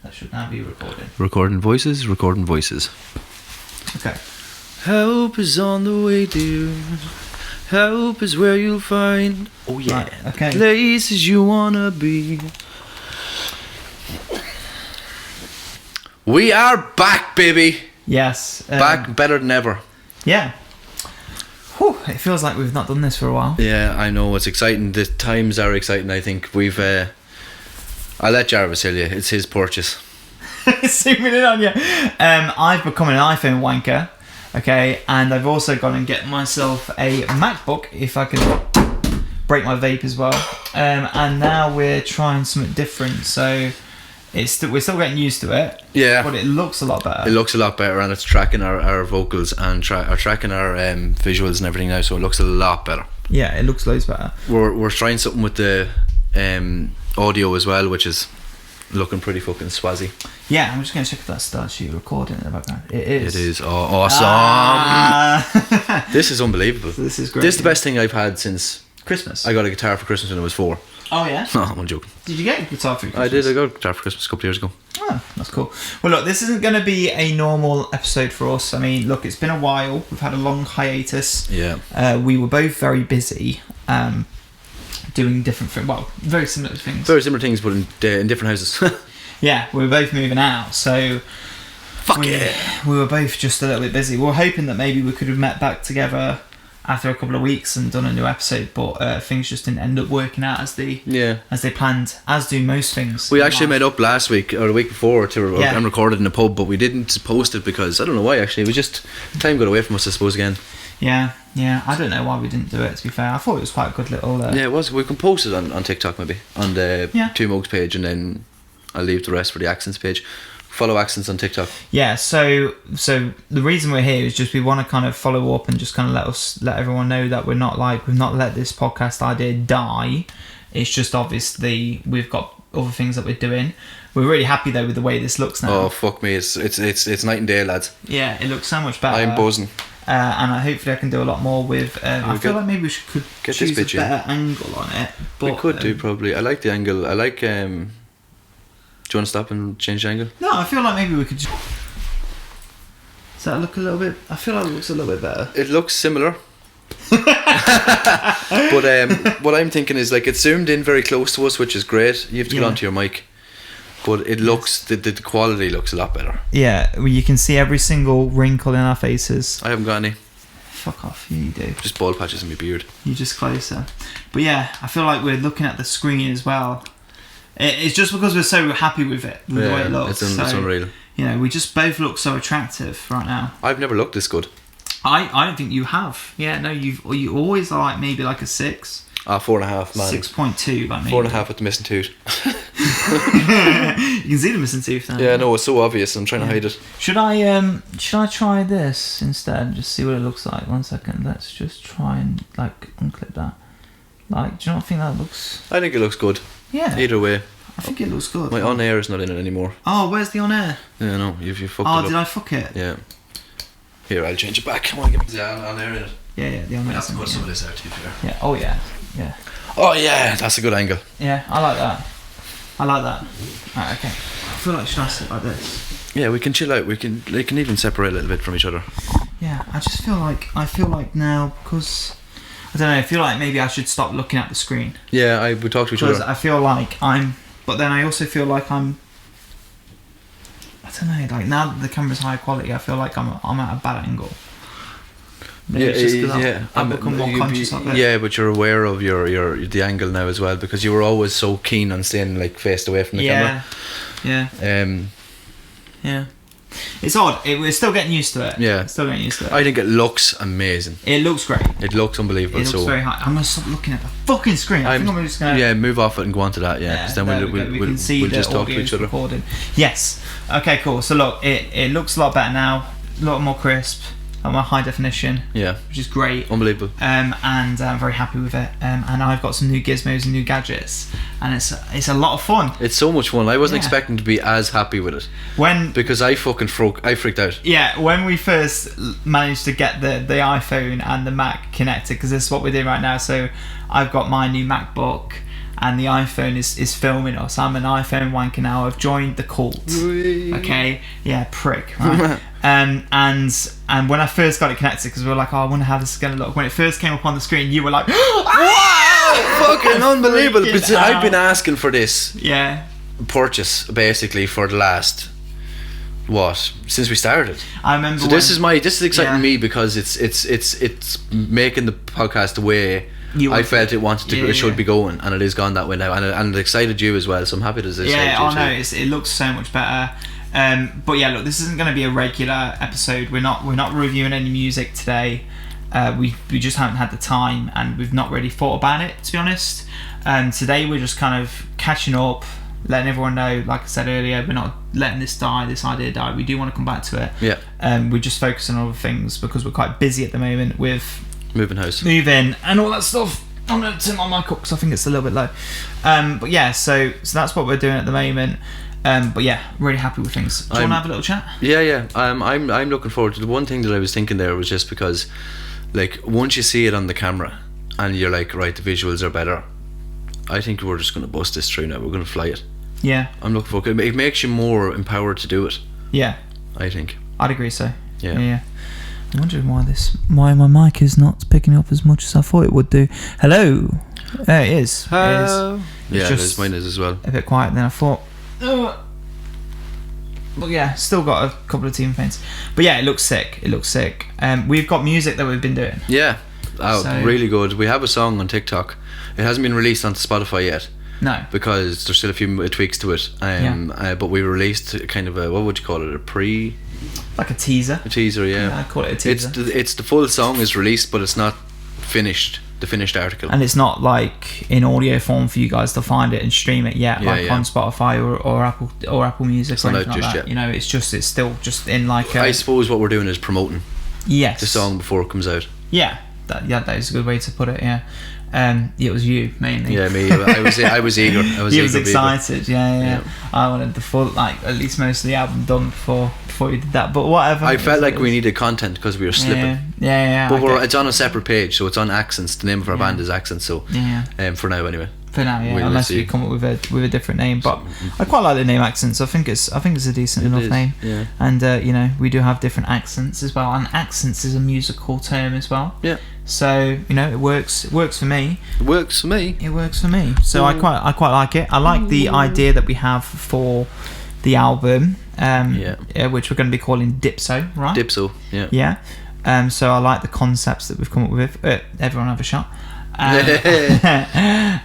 That should now be recording. Recording voices. Okay. Help is on the way, dear. Help is where you'll find. Oh yeah. Right, okay. Places you wanna be. We are back, baby. Yes. Back better than ever. Yeah. Whew, it feels like we've not done this for a while. Yeah, I know. It's exciting. The times are exciting. I think we've. I'll let Jarvis tell you. It's his purchase. Zooming in on you. I've become an iPhone wanker. Okay, and I've also gone and get myself a MacBook if I can break my vape as well. And now we're trying something different. So we're still getting used to it. Yeah, but it looks a lot better. It looks a lot better, and it's tracking our vocals and tracking our visuals and everything now. So it looks a lot better. Yeah, it looks loads better. We're trying something with the audio as well, which is looking pretty fucking swazzy. Yeah, I'm just going to check if that starts you recording in the background. It is. It is awesome. This is unbelievable. This is great. This is the best thing I've had since Christmas. I got a guitar for Christmas when I was 4. Oh yeah? No, I'm joking. Did you get a guitar for Christmas? I did. I got a guitar for Christmas a couple of years ago. Oh, that's cool. Well, look, this isn't going to be a normal episode for us. I mean, look, it's been a while. We've had a long hiatus. Yeah. We were both very busy doing different things. Well, very similar things. Very similar things, but in different houses. Yeah, we were both moving out, so... We were both just a little bit busy. We were hoping that maybe we could have met back together after a couple of weeks and done a new episode, but things just didn't end up working out as they planned, as do most things. We actually met up last week or the week before and recorded in a pub, but we didn't post it because I don't know why. Actually, it was just time got away from us, I suppose. Again. Yeah. I don't know why we didn't do it. To be fair, I thought it was quite a good little. Yeah, it was. We can post it on TikTok maybe on the Two Mugs page, and then I'll leave the rest for the Accents page. Follow Accents on TikTok. Yeah, so the reason we're here is just we want to kind of follow up and just kind of let everyone know that we've not let this podcast idea die. It's just obviously we've got other things that we're doing. We're really happy though with the way this looks now. Oh fuck me, it's night and day, lads. Yeah, it looks so much better. I'm buzzing. And hopefully I can do a lot more with. I feel like maybe we could get choose this a better angle on it. But, we could do probably. I like the angle. I like. Do you want to stop and change the angle? No, I feel like maybe we could. Does that look a little bit? I feel like it looks a little bit better. It looks similar. But what I'm thinking is like it's zoomed in very close to us, which is great. You have to get onto your mic, but it looks the quality looks a lot better. Yeah, well, you can see every single wrinkle in our faces. I haven't got any. Fuck off, you do. Just bald patches in my beard. You're just closer. But yeah, I feel like we're looking at the screen as well. It's just because we're so happy with it, with the way it looks. It's unreal. You know, we just both look so attractive right now. I've never looked this good. I don't think you have. Yeah, no, you always are like maybe like a 6. 4.5, man. 6.2, like maybe. 4.5 with the missing tooth. You can see the missing tooth now. Yeah, no, it's so obvious. I'm trying to hide it. Should I try this instead and just see what it looks like? 1 second. Let's just try and like unclip that. Like, do you not think that looks? I think it looks good. Yeah. Either way. I think it looks good. My on air is not in it anymore. Oh, where's the on air? Yeah, no, you fucked it up. Oh, did I fuck it? Yeah. Here, I'll change it back. Come on, give me the on air in it. Yeah, the on air. I have to cut some of this out, to be fair. Yeah. Oh yeah. Oh yeah, that's a good angle. Yeah, I like that. Right, okay. I feel like should I sit like this? Yeah, we can chill out. They can even separate a little bit from each other. Yeah, I feel like now because. I don't know, I feel like maybe I should stop looking at the screen. Yeah, we talk to each other. I feel like but then I also feel like I don't know, like now that the camera's high quality, I feel like I'm at a bad angle. Maybe it's just 'cause I've become more conscious of it. Yeah, but you're aware of the angle now as well because you were always so keen on staying like faced away from the camera. Yeah. Yeah. It's odd. We're still getting used to it. Yeah. Still getting used to it. I think it looks amazing. It looks great. It looks unbelievable. It looks very high. I'm going to stop looking at the fucking screen. I think I'm just going to... Yeah, move off it and go on to that, yeah. Because then we'll just talk to each other. Recording. Yes. Okay, cool. So look, it looks a lot better now. A lot more crisp. A lot more high definition. Yeah. Which is great. Unbelievable. And I'm very happy with it. And I've got some new gizmos and new gadgets. And it's a lot of fun. It's so much fun. I wasn't expecting to be as happy with it. Because I freaked out. Yeah, when we first managed to get the iPhone and the Mac connected, because this is what we're doing right now. So I've got my new MacBook and the iPhone is filming us. I'm an iPhone wanker now. I've joined the cult. Okay, yeah, prick. Right? And when I first got it connected, because we were like, oh, I wonder how this is gonna look. When it first came up on the screen, you were like, wow, fucking unbelievable. But I've out. been asking for this Yeah. purchase basically for the last since we started. I remember. So this is exciting me because it's making the podcast the way I felt it wanted to. It should be going, and it is gone that way now, and it excited you as well. So I'm happy to say. Yeah, I know it looks so much better. But yeah, look, this isn't going to be a regular episode. We're not reviewing any music today. We just haven't had the time, and we've not really thought about it, to be honest. Today we're just kind of catching up, letting everyone know, like I said earlier, we're not letting this idea die. We do want to come back to it. Yeah. We're just focusing on other things because we're quite busy at the moment with moving house, and all that stuff. I'm going to turn my mic up because I think it's a little bit low. But yeah, so that's what we're doing at the moment. But yeah, really happy with things. Do you want to have a little chat? Yeah. I'm looking forward to the one thing that I was thinking there was just because, like, once you see it on the camera and you're like, right, the visuals are better. I think we're just going to bust this through now. We're going to fly it. Yeah. I'm looking forward. It makes you more empowered to do it. Yeah. I think. I'd agree so. Yeah. I'm wondering why my mic is not picking up as much as I thought it would do. Hello. It is. Hello. Yeah, it is. Mine is as well. A bit quiet than I thought. But yeah, still got a couple of team fans. But yeah, it looks sick. We've got music that we've been doing. Yeah. Really good. We have a song on TikTok. It hasn't been released onto Spotify yet. No. Because there's still a few tweaks to it. But we released kind of a, what would you call it? Like a teaser. A teaser, yeah. I'd call it a teaser. It's the full song is released, but it's not finished. The finished article. And it's not like in audio form for you guys to find it and stream it yet, on Spotify or Apple Music or anything like that. Yet. You know, it's still just in like. I suppose what we're doing is promoting. Yes. The song before it comes out. Yeah, that is a good way to put it. Yeah. It was you mainly. Yeah, me. I was eager. He was excited. Yeah. I wanted the full, like, at least most of the album done before you did that. But whatever. I felt like we needed content because we were slipping. Yeah. But it's on a separate page, so it's on Accents. The name of our band is Accents. So for now, anyway. For now, yeah. Unless we come up with a different name, but I quite like the name Accents. I think it's a decent enough name. Yeah. And we do have different accents as well, and accents is a musical term as well. Yeah. So it works for me. It works for me. So I quite like it. I like the idea that we have for the album, which we're going to be calling Dipso, right? Dipso, yeah. Yeah. So I like the concepts that we've come up with. Everyone have a shot. I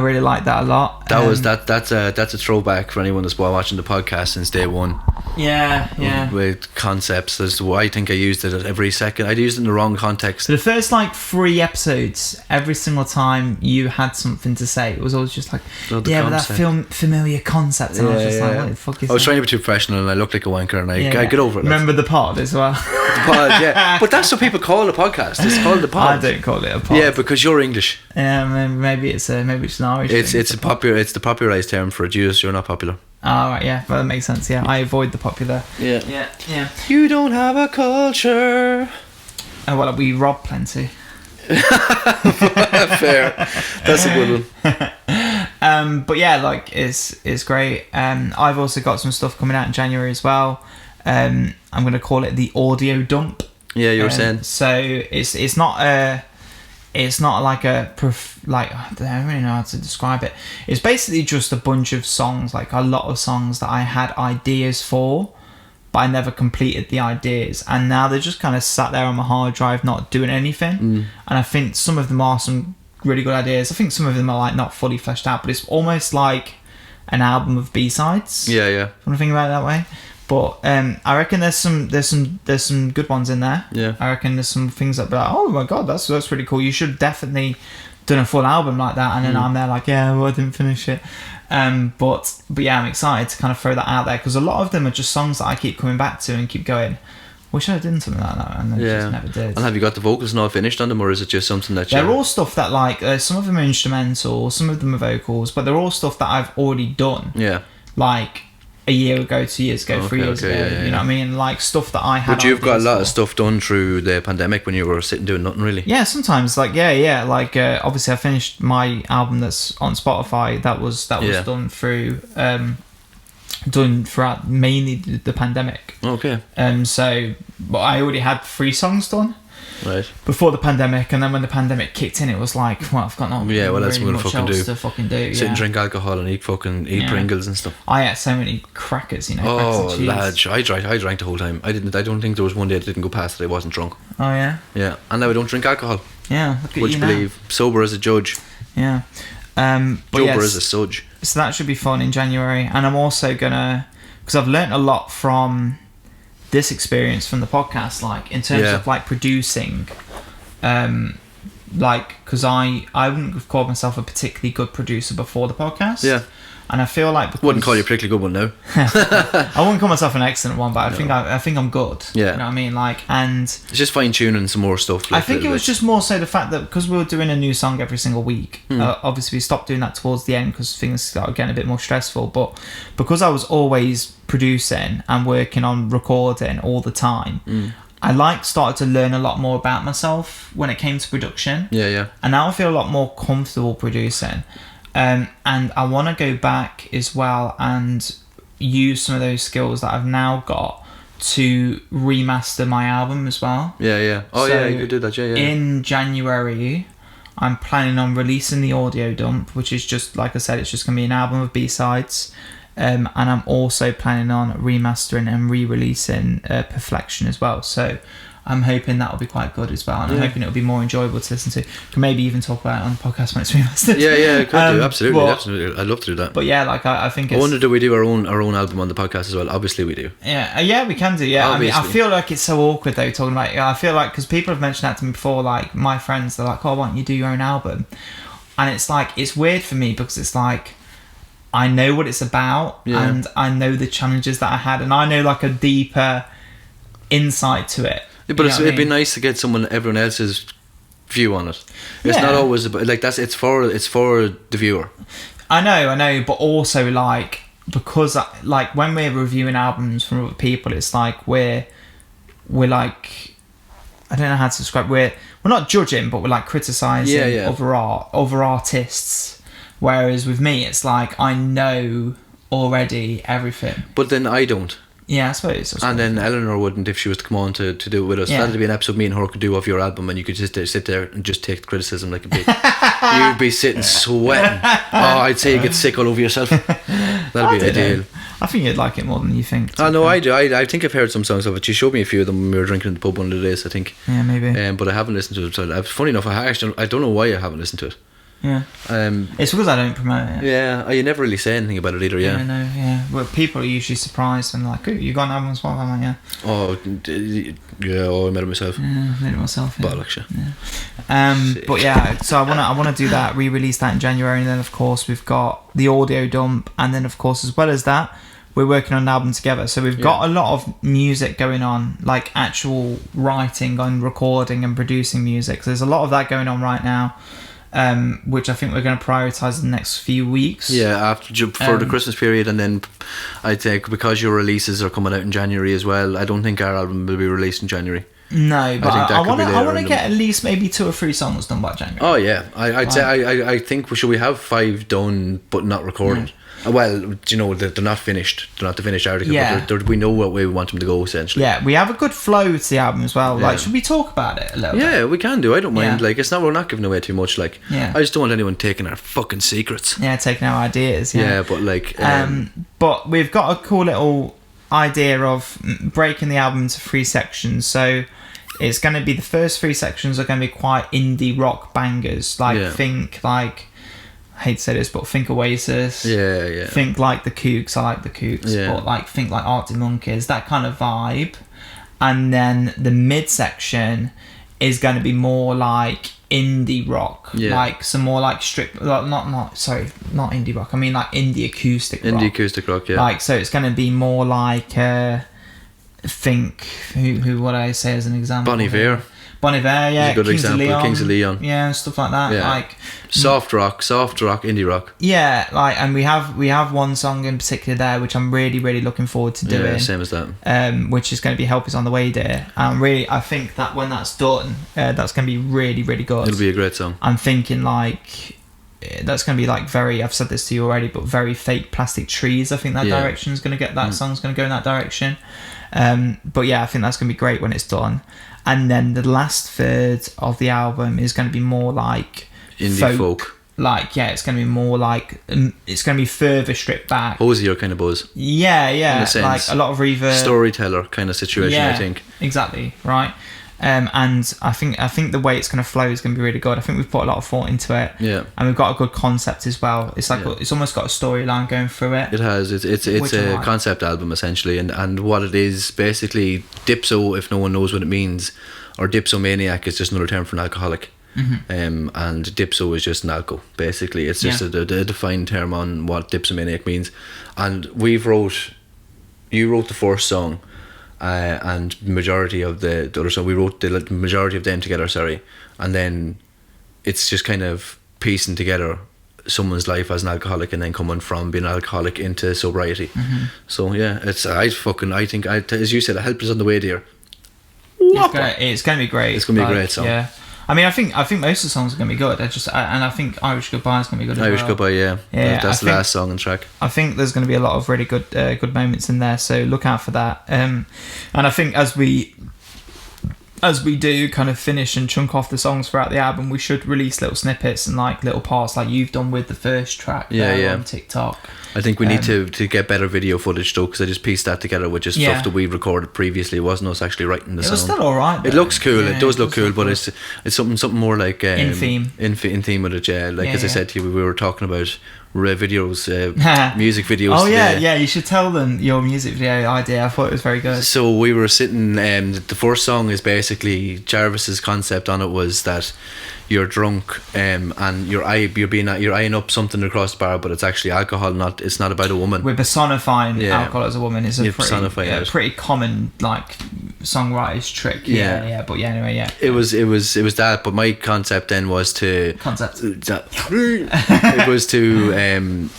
really like that a lot. That's a throwback for anyone that's been watching the podcast since day one. Yeah. With concepts, as to I think I used it every second. I used it in the wrong context. So the first 3 episodes, every single time you had something to say, it was always just like, but that familiar concept. And I was just like, what the fuck is that? I was trying to be too professional and I looked like a wanker and I get over it. Remember the pod as well. The pod, yeah. But that's what people call a podcast. It's called the pod. I don't call it a pod. Yeah, because you're English. Yeah, maybe it's an Irish thing. It's the popularised term for Jews. You're not popular. Oh, right, yeah, well, that makes sense. Yeah, I avoid the popular. Yeah. You don't have a culture. Oh, well, we rob plenty. Fair. That's a good one. But yeah, it's great. I've also got some stuff coming out in January as well. I'm going to call it the audio dump. Yeah, you were saying. So it's not like I don't really know how to describe it. It's basically just a bunch of songs, like a lot of songs that I had ideas for, but I never completed the ideas, and now they're just kind of sat there on my hard drive not doing anything. And I think some of them are some really good ideas. I think some of them are not fully fleshed out, but it's almost like an album of B-sides. Yeah. When I think about it that way. But I reckon there's some good ones in there. Yeah. I reckon there's some things that be like, oh my god, that's pretty cool. You should definitely done a full album like that. And then I'm there like, I didn't finish it. But yeah, I'm excited to kind of throw that out there because a lot of them are just songs that I keep coming back to and keep going, wish I had done something like that, and then just never did. And have you got the vocals now finished on them, or is it just something that they're all stuff that some of them are instrumental, some of them are vocals, but they're all stuff that I've already done. Yeah. a year ago, 2 years ago, 3 years ago. You know what I mean? Like stuff that I had. But you've got a lot for. of stuff done through the pandemic when you were sitting doing nothing really. Yeah, sometimes like like obviously I finished my album that's on Spotify. That was done through done throughout mainly the pandemic. Okay. So but I already had 3 songs done. Right. Before the pandemic, and then when the pandemic kicked in, it was like, well, I've got not that's really what much I'm else to fucking do. Sit and drink alcohol and eat Pringles and stuff. I ate so many crackers, crackers Oh, and cheese. lad, I drank the whole time. I don't think there was one day that didn't go past that I wasn't drunk. Oh yeah. Yeah, and now I don't drink alcohol. Yeah, look at Would you you now. believe? Sober as a judge. Yeah. But Sober as a sudge. So that should be fun in January, and I'm also gonna, because I've learnt a lot from this experience from the podcast, like in terms of like producing. Because I wouldn't have called myself a particularly good producer before the podcast. Yeah. And I feel like because wouldn't call you a particularly good one now. I wouldn't call myself an excellent one, but I think I'm good. Yeah. You know what I mean? Like, and it's just fine tuning some more stuff. I think it was just more so the fact that because we were doing a new song every single week, obviously we stopped doing that towards the end because things started getting a bit more stressful. But because I was always producing and working on recording all the time, I started to learn a lot more about myself when it came to production. Yeah. And now I feel a lot more comfortable producing. And I want to go back as well and use some of those skills that I've now got to remaster my album as well. Yeah. Oh, so yeah, you could do that, yeah. In January, I'm planning on releasing the audio dump, which is just, like I said, it's just going to be an album of B-sides. And I'm also planning on remastering and re-releasing Perflection as well. So I'm hoping that will be quite good as well. And I'm hoping it'll be more enjoyable to listen to. Can maybe even talk about it on the podcast when it's remastered. Yeah, could do. Absolutely. I'd love to do that. But yeah, like I think it's... I wonder, do we do our own album on the podcast as well? Obviously we do. Yeah, we can do, yeah. Obviously. I mean, I feel like it's so awkward though, talking about it. I feel like, because people have mentioned that to me before, like my friends, they're like, oh, why don't you do your own album? And it's like, it's weird for me because it's like, I know what it's about and I know the challenges that I had, and I know like a deeper insight to it. Yeah, but it'd be nice to get everyone else's view on it. It's not always about, like, it's for the viewer. I know, but also like, because like when we're reviewing albums from other people, it's like we're like, I don't know how to describe. We're not judging, but we're like criticizing other artists. Whereas with me, it's like I know already everything. But then I don't. Yeah, I suppose. And then Eleanor wouldn't if she was to come on to do it with us. That'd be an episode me and her could do of your album, and you could just sit there and just take the criticism like a big. You'd be sitting sweating. Oh, I'd say you get sick all over yourself. That'd be ideal. I think you'd like it more than you think. I know, I do. I think I've heard some songs of it. You showed me a few of them when we were drinking in the pub one of the days, I think. Yeah, maybe. But I haven't listened to it. So funny enough, I don't know why I haven't listened to it. Yeah. It's because I don't promote it. Yeah, you never really say anything about it either. Yeah. No. Yeah. Well, people are usually surprised and like, "Oh, you got an album on Spotify?" I'm like, yeah. I made it myself. Yeah, I made it myself. Yeah. Bollocks, yeah. But yeah, so I wanna do that, re-release that in January, and then of course we've got the audio dump, and then of course as well as that, we're working on an album together. So we've got a lot of music going on, like actual writing and recording and producing music. So there's a lot of that going on right now. Which I think we're going to prioritise in the next few weeks. Yeah, for the Christmas period, and then I think because your releases are coming out in January as well, I don't think our album will be released in January. No, but I want to get at least maybe 2 or 3 songs done by January. Oh yeah, I'd say I think should we have 5 done but not recorded. Well, you know, they're not finished. They're not the finished article. Yeah. But we know what way we want them to go, essentially. Yeah, we have a good flow to the album as well. Yeah. Like, should we talk about it a little bit? Yeah, we can do. I don't mind. Like, we're not giving away too much. Like, I just don't want anyone taking our fucking secrets. Yeah, taking our ideas. Yeah, but like, but we've got a cool little idea of breaking the album into 3 sections. So it's going to be, the first 3 sections are going to be quite indie rock bangers. Like, think like, I hate to say this, but think Oasis. Yeah. Think like the Kooks. I like the Kooks. Yeah. But like, think like Arctic Monkeys. That kind of vibe. And then the midsection is going to be more like indie rock. Yeah. Like some more like not indie rock. I mean like indie acoustic rock. Indie acoustic rock, yeah. Like, so it's going to be more like, think, who would I say as an example? Bon Iver. Bon Iver, yeah, is a good Kings example. of Leon, Kings of Leon. yeah, stuff like that. Yeah. Like Soft rock, indie rock. yeah, like, and we have one song in particular there which I'm really really looking forward to doing. Yeah, same as that. Which is going to be Help Is On The Way, Dear. I think that when that's done, that's going to be really really good. It'll be a great song. I'm thinking like that's going to be like very, I've said this to you already, but very Fake Plastic Trees. I think that direction is going to get, that song's going to go in that direction. But yeah, I think that's going to be great when it's done. And then the last third of the album is going to be more like indie folk. Like, yeah, it's going to be more like, it's going to be further stripped back. Hosier kind of buzz. Yeah, In a sense. like a lot of reverb. Storyteller kind of situation, I think. Exactly, right. And I think the way it's going to flow is going to be really good. I think we've put a lot of thought into it. Yeah. And we've got a good concept as well. It's like it's almost got a storyline going through it. It has. It's a concept album essentially, and what it is basically, Dipso, if no one knows what it means, or Dipsomaniac is just another term for an alcoholic. Mm-hmm. And Dipso is just an alco. Basically, it's just a defined term on what Dipsomaniac means. And you wrote the first song. And majority of the other song, we wrote the majority of them together, and then it's just kind of piecing together someone's life as an alcoholic and then coming from being an alcoholic into sobriety. So yeah, I think as you said, Help Is On The Way, Dear. It's going to be great. It's going to be a great song. Yeah. I mean, I think most of the songs are going to be good. And I think Irish Goodbye is going to be good. Irish as well. Goodbye, yeah. That's the last song and track. I think there's going to be a lot of really good moments in there, so look out for that. And I think as we do kind of finish and chunk off the songs throughout the album, we should release little snippets and like little parts, like you've done with the first track on TikTok. I think we need to get better video footage though, because I just pieced that together with just stuff that we recorded previously. It wasn't us actually writing the song. It was still alright. It looks cool. It does look cool, but it's something more like in theme with it. Yeah, like as I said to you, we were talking about videos, music videos. Oh today. yeah, you should tell them your music video idea. I thought it was very good. So we were sitting. The first song is basically Jarvis's concept on it was that you're drunk and you're eyeing up something across the bar, but it's actually alcohol. It's not about a woman. We're personifying alcohol as a woman. Is a pretty common like songwriter's trick. But anyway. It was that, but my concept then was to it was to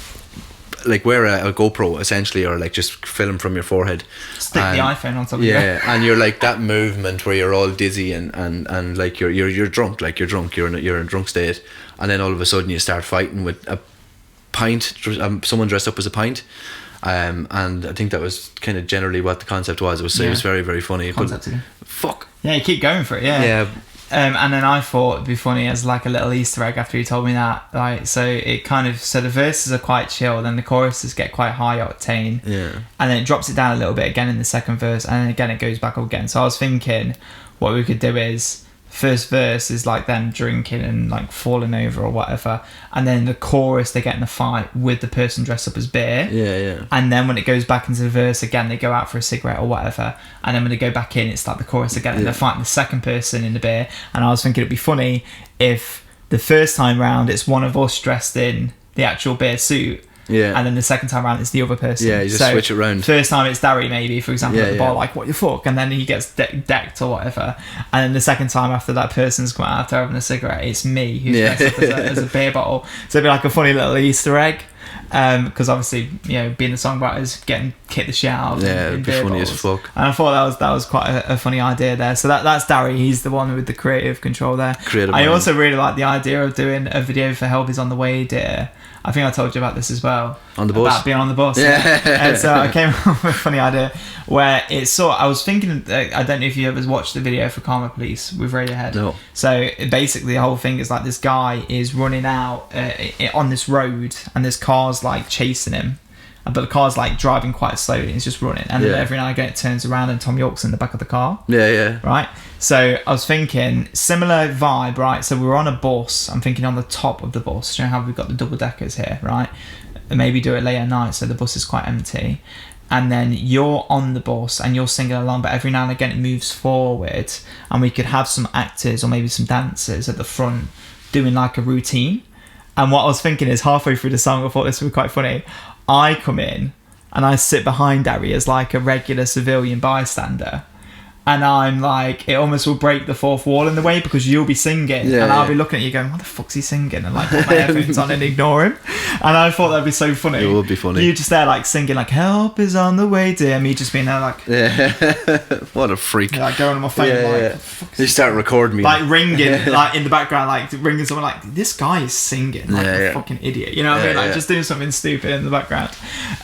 like wear a GoPro essentially, or like just film from your forehead, stick the iPhone on top of you. And you're like that movement where you're all dizzy and like you're drunk, like you're in a drunk state, and then all of a sudden you start fighting with a pint, someone dressed up as a pint. And I think that was kind of generally what the concept was. It was very, very funny. Concept but fuck. Yeah, you keep going for it. Yeah. And then I thought it'd be funny as like a little Easter egg after you told me that. Like, so the verses are quite chill, then the choruses get quite high octane. Yeah. And then it drops it down a little bit again in the second verse, and then again it goes back up again. So I was thinking what we could do is, first verse is like them drinking and like falling over or whatever, and then the chorus they get in a fight with the person dressed up as beer, and then when it goes back into the verse again, they go out for a cigarette or whatever, and then when they go back in, it's like the chorus again, and they're fighting the second person in the beer. And I was thinking it'd be funny if the first time round it's one of us dressed in the actual beer suit, and then the second time around it's the other person. Yeah, you just switch it around. First time it's Dary, maybe, for example, at the bar, like, what the fuck? And then he gets decked or whatever. And then the second time after that person's come out after having a cigarette, it's me who's dressed up as a beer bottle. So it'd be like a funny little Easter egg. Because obviously, being the songwriters, getting kicked the shit out. Yeah, it'd be funny bottles. as fuck. And I thought that was quite a funny idea there. So that's Dary. He's the one with the creative control there. I also really like the idea of doing a video for Help Is On The Way, Dear. I think I told you about this as well. On the bus? About being on the bus. Yeah. And so I came up with a funny idea where I was thinking, I don't know if you ever watched the video for Karma Police with Radiohead. No. So basically the whole thing is like this guy is running out on this road, and there's cars like chasing him. But the car's like driving quite slowly, and he's just running. And then every now and again it turns around and Tom York's in the back of the car. Yeah. Right? So I was thinking, similar vibe, right? So we're on a bus. I'm thinking on the top of the bus. You know how we've got the double deckers here, right? And maybe do it late at night so the bus is quite empty. And then you're on the bus and you're singing along, but every now and again it moves forward. And we could have some actors or maybe some dancers at the front doing like a routine. And what I was thinking is, halfway through the song, I thought this would be quite funny. I come in and I sit behind Dary as like a regular civilian bystander, and I'm like, it almost will break the fourth wall in the way because you'll be singing and I'll be looking at you going, what the fuck's he singing? And like put my headphones on and ignore him. And I thought that'd be so funny. It would be funny. You just there like singing like help is on the way, dear. Me just being there like, what a freak. like going on my phone You start recording me like ringing like in the background, like ringing someone like, this guy is singing like a fucking idiot, you know what I mean, like just doing something stupid in the background.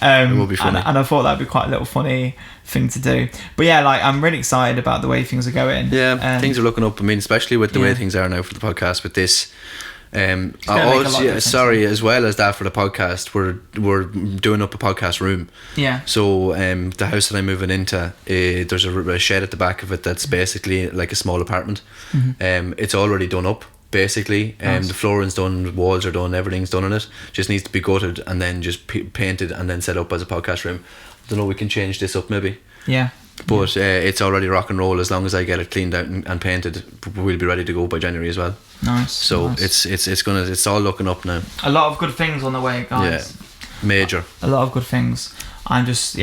It will be funny. And I thought that'd be quite a little funny thing to do. But yeah, like I'm really excited about the way things are going. Things are looking up. I mean, especially with the way things are now for the podcast with this. Sorry, as well as that for the podcast, we're doing up a podcast room. Yeah. So the house that I'm moving into, there's a shed at the back of it that's basically like a small apartment. It's already done up. Basically, Nice. the flooring's done, the walls are done, everything's done in it. Just needs to be gutted and then just painted and then set up as a podcast room. I don't know, we can change this up maybe. Yeah. But it's already rock and roll. As long as I get it cleaned out and painted, we'll be ready to go by January as well. Nice. So nice. it's all looking up now. A lot of good things on the way, guys. Yeah, major. A lot of good things. I'm just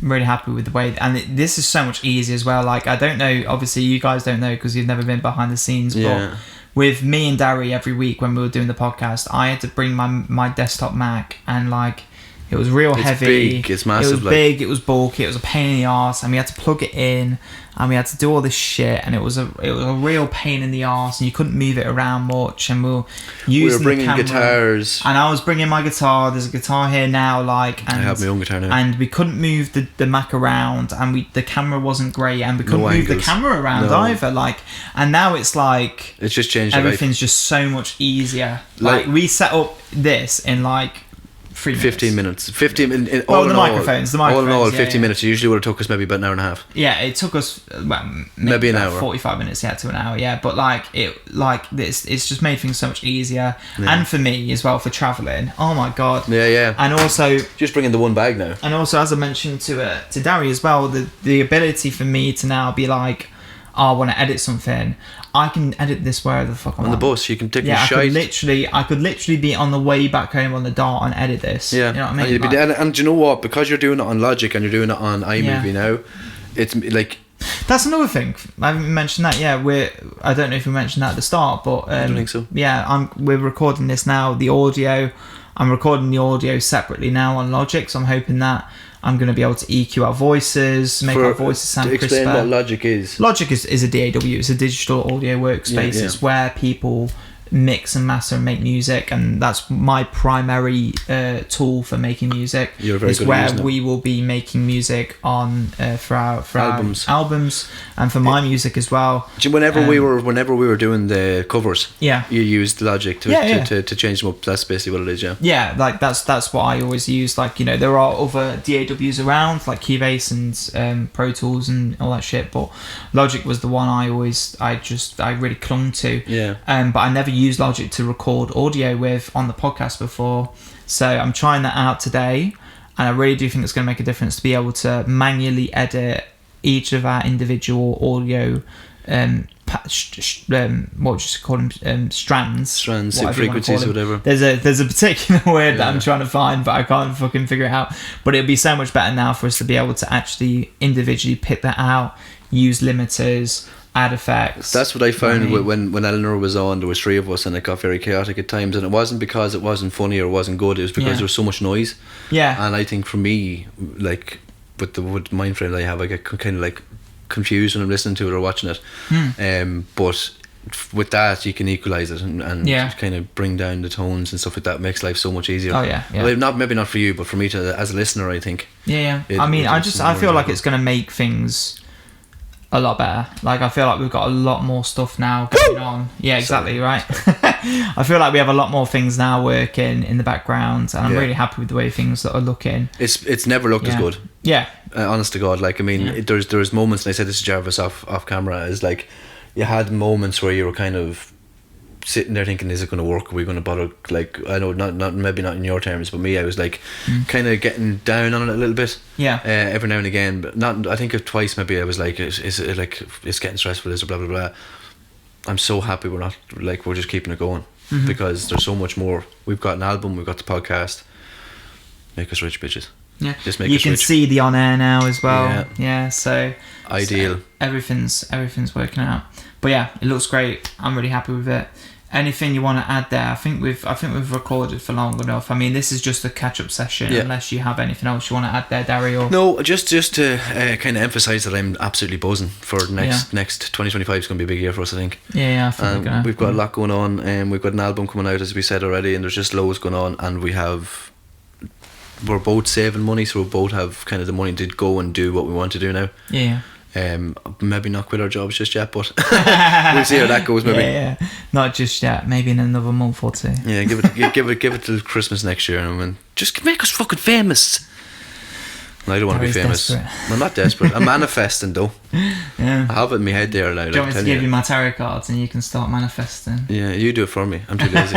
really happy with the way, and this is so much easier as well. Like I don't know, obviously you guys don't know because you've never been behind the scenes, but with me and Dary every week when we were doing the podcast, I had to bring my desktop Mac, and like it was real heavy. Big, it's massive. It was big, it was bulky, it was a pain in the arse, and we had to plug it in, and we had to do all this shit, and it was a real pain in the arse, and you couldn't move it around much, and we were bringing the camera, guitars, and I was bringing my guitar. There's a guitar here now, like, and I have my own guitar now, and we couldn't move the Mac around, and the camera wasn't great, and we couldn't move the camera around either, like, and now it's like it's just changed. Everything's just so much easier. Like we set up this in like 15 minutes. 15 in the all in microphones. All in all, 15 minutes. It usually would have took us maybe about an hour and a half. Yeah, it took us maybe an hour. 45 minutes, to an hour. Yeah, but it's just made things so much easier, and for me as well for traveling. Oh my god. Yeah. And also just bringing the one bag now. And also, as I mentioned to Dary as well, the ability for me to now be like, I want to edit something. I can edit this wherever the fuck I want. On the bus, you can take your I shite. could literally be on the way back home on the dart and edit this. Yeah, you know what I mean. And do you know what? Because you're doing it on Logic and you're doing it on iMovie now, it's like that's another thing. I haven't mentioned that. Yeah, I don't know if we mentioned that at the start, but I don't think so. Yeah, we're recording this now. The audio, I'm recording the audio separately now on Logic, so I'm hoping that I'm going to be able to EQ our voices, make our voices sound crisper. Explain what Logic is. Logic is a DAW. It's a digital audio workspace. It's where people mix and master and make music, and that's my primary tool for making music. You're very good at where using we will be making music on for our albums and for my music as well. Whenever we were doing the covers, you used Logic to change them up. That's basically what it is. Yeah, like that's what I always use. Like, you know, there are other DAWs around like Cubase and Pro Tools and all that shit, but Logic was the one I really clung to. But I never used Logic to record audio with on the podcast before, so I'm trying that out today, and I really do think it's going to make a difference to be able to manually edit each of our individual audio what would you call them, strands, frequencies or whatever. There's a particular word that I'm trying to find, but I can't fucking figure it out. But it'd be so much better now for us to be able to actually individually pick that out, use limiters, add effects. That's what I found when Eleanor was on. There was 3 of us, and it got very chaotic at times. And it wasn't because it wasn't funny or wasn't good. It was because there was so much noise. Yeah. And I think for me, like with mind frame that I have, I get kind of like confused when I'm listening to it or watching it. But with that, you can equalize it and kind of bring down the tones and stuff like that. It makes life so much easier. Oh yeah. Well, maybe not for you, but for me as a listener, I think. I feel like it's going to make things a lot better. Like, I feel like we've got a lot more stuff now going on. Yeah, exactly. Right. I feel like we have a lot more things now working in the background, and I'm really happy with the way things are looking. It's never looked as good. Yeah. Honest to God, like, I mean, there's moments, and I said this to Jarvis off camera, is like, you had moments where you were kind of sitting there thinking, is it going to work? Are we going to bother? Like, I know, not maybe not in your terms, but me, I was like kind of getting down on it a little bit. Yeah. Every now and again, but not. I think twice maybe I was like, is it like it's getting stressful? Is it blah blah blah? I'm so happy we're not, like, we're just keeping it going because there's so much more. We've got an album, we've got the podcast. Make us rich, bitches. Yeah, Just make you a can switch. see the on air now as well. Yeah. Yeah, so Ideal. everything's working out. But yeah, it looks great. I'm really happy with it. Anything you want to add there? I think we've recorded for long enough. I mean, this is just a catch up session. Yeah. Unless you have anything else you want to add there, Dary. Or No, just to kind of emphasise that I'm absolutely buzzing for next 2025 is going to be a big year for us, I think. Yeah, I think we've got a lot going on, and we've got an album coming out, as we said already, and there's just loads going on, and we're both saving money, so we both have kind of the money to go and do what we want to do now. Yeah. Maybe not quit our jobs just yet, but we'll see how that goes. Maybe. Yeah. Not just yet. Maybe in another month or two. Yeah, give it till Christmas next year, and then just make us fucking famous. I don't want to be famous. Desperate. I'm not desperate. I'm manifesting though. Yeah. I have it in my head there. Like, Do you want me to give you my tarot cards and you can start manifesting? Yeah, you do it for me. I'm too lazy.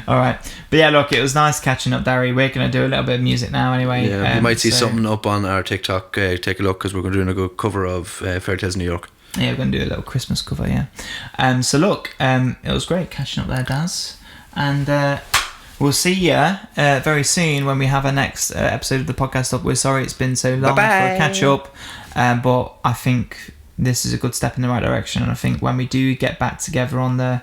Alright. But yeah, look, it was nice catching up, Dary. We're going to do a little bit of music now anyway. Yeah, you might see something up on our TikTok. Take a look, because we're going to do a good cover of Fairy Tales New York. Yeah, we're going to do a little Christmas cover, yeah. So look, it was great catching up there, Daz. And we'll see you very soon when we have our next episode of the podcast up. We're sorry it's been so long Bye-bye. for a catch up, but I think this is a good step in the right direction. And I think when we do get back together on the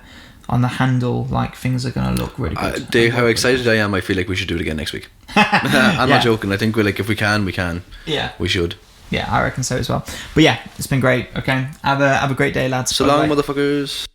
handle, like, things are going to look really good. How excited I am! I feel like we should do it again next week. I'm not joking. I think if we can, we can. Yeah, we should. Yeah, I reckon so as well. But yeah, it's been great. Okay, have a great day, lads. So long, motherfuckers.